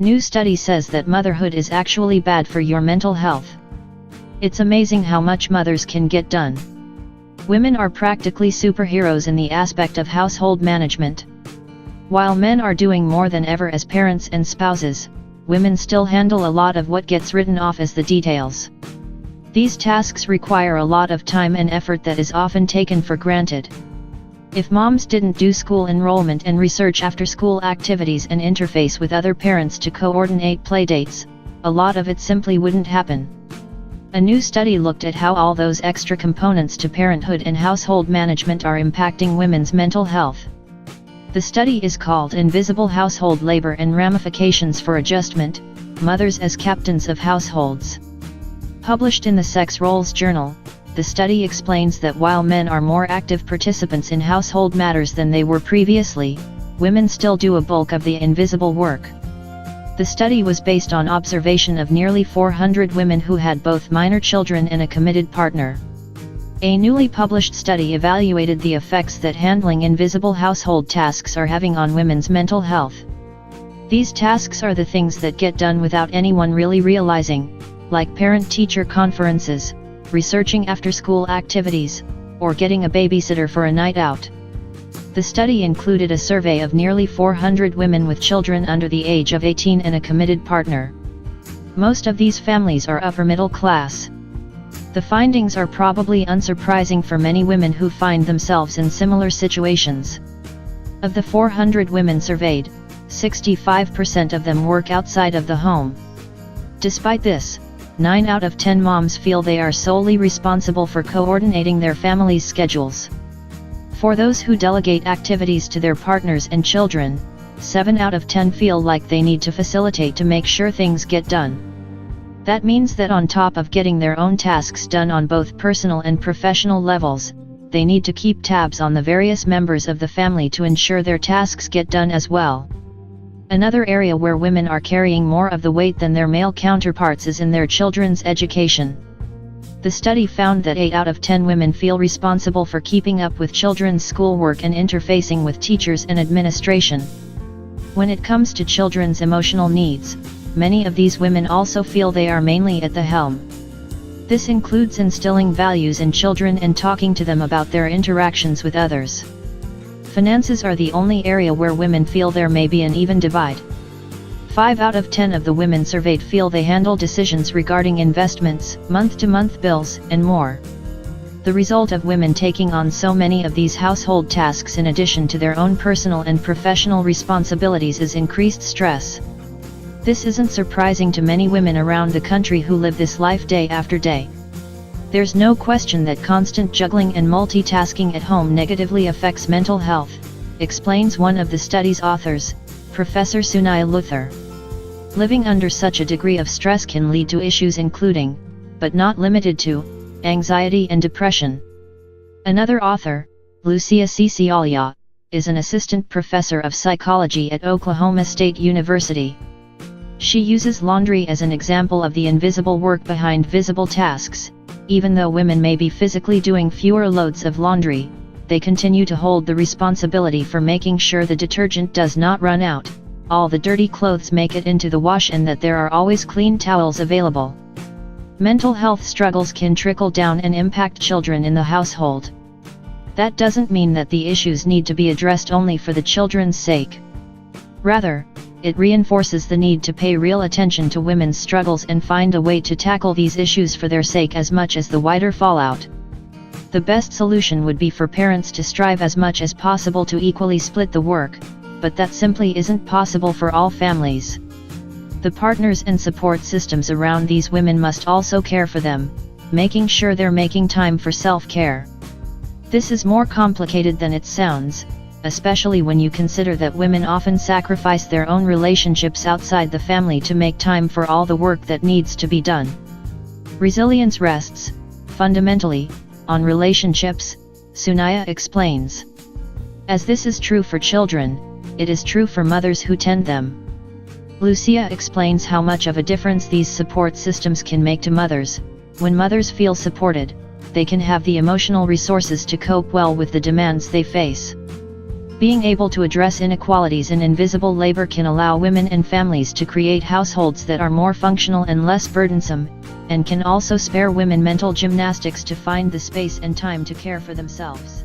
New study says that motherhood is actually bad for your mental health. It's amazing how much mothers can get done. Women are practically superheroes in the aspect of household management. While men are doing more than ever as parents and spouses, women still handle a lot of what gets written off as the details. These tasks require a lot of time and effort that is often taken for granted. If moms didn't do school enrollment and research after-school activities and interface with other parents to coordinate playdates, a lot of it simply wouldn't happen. A new study looked at how all those extra components to parenthood and household management are impacting women's mental health. The study is called Invisible Household Labor and Ramifications for Adjustment: Mothers as Captains of Households. Published in the Sex Roles Journal, the study explains that while men are more active participants in household matters than they were previously, women still do a bulk of the invisible work. The study was based on observation of nearly 400 women who had both minor children and a committed partner. A newly published study evaluated the effects that handling invisible household tasks are having on women's mental health. These tasks are the things that get done without anyone really realizing, like parent-teacher conferences, researching after-school activities, or getting a babysitter for a night out. The study included a survey of nearly 400 women with children under the age of 18 and a committed partner. Most of these families are upper middle class. The findings are probably unsurprising for many women who find themselves in similar situations. Of the 400 women surveyed, 65% of them work outside of the home. Despite this, 9 out of 10 moms feel they are solely responsible for coordinating their family's schedules. For those who delegate activities to their partners and children, 7 out of 10 feel like they need to facilitate to make sure things get done. That means that on top of getting their own tasks done on both personal and professional levels, they need to keep tabs on the various members of the family to ensure their tasks get done as well. Another area where women are carrying more of the weight than their male counterparts is in their children's education. The study found that 8 out of 10 women feel responsible for keeping up with children's schoolwork and interfacing with teachers and administration. When it comes to children's emotional needs, many of these women also feel they are mainly at the helm. This includes instilling values in children and talking to them about their interactions with others. Finances are the only area where women feel there may be an even divide. 5 out of 10 of the women surveyed feel they handle decisions regarding investments, month-to-month bills, and more. The result of women taking on so many of these household tasks in addition to their own personal and professional responsibilities is increased stress. This isn't surprising to many women around the country who live this life day after day. There's no question that constant juggling and multitasking at home negatively affects mental health, explains one of the study's authors, Professor Sunaya Luther. Living under such a degree of stress can lead to issues including, but not limited to, anxiety and depression. Another author, Lucia Cicialia, is an assistant professor of psychology at Oklahoma State University. She uses laundry as an example of the invisible work behind visible tasks. Even though women may be physically doing fewer loads of laundry, they continue to hold the responsibility for making sure the detergent does not run out, all the dirty clothes make it into the wash, and that there are always clean towels available. Mental health struggles can trickle down and impact children in the household. That doesn't mean that the issues need to be addressed only for the children's sake. Rather, it reinforces the need to pay real attention to women's struggles and find a way to tackle these issues for their sake as much as the wider fallout. The best solution would be for parents to strive as much as possible to equally split the work, but that simply isn't possible for all families. The partners and support systems around these women must also care for them, making sure they're making time for self-care. This is more complicated than it sounds, especially when you consider that women often sacrifice their own relationships outside the family to make time for all the work that needs to be done. Resilience rests, fundamentally, on relationships, Sunaya explains. As this is true for children, it is true for mothers who tend them. Lucia explains how much of a difference these support systems can make to mothers. When mothers feel supported, they can have the emotional resources to cope well with the demands they face. Being able to address inequalities in invisible labor can allow women and families to create households that are more functional and less burdensome, and can also spare women mental gymnastics to find the space and time to care for themselves.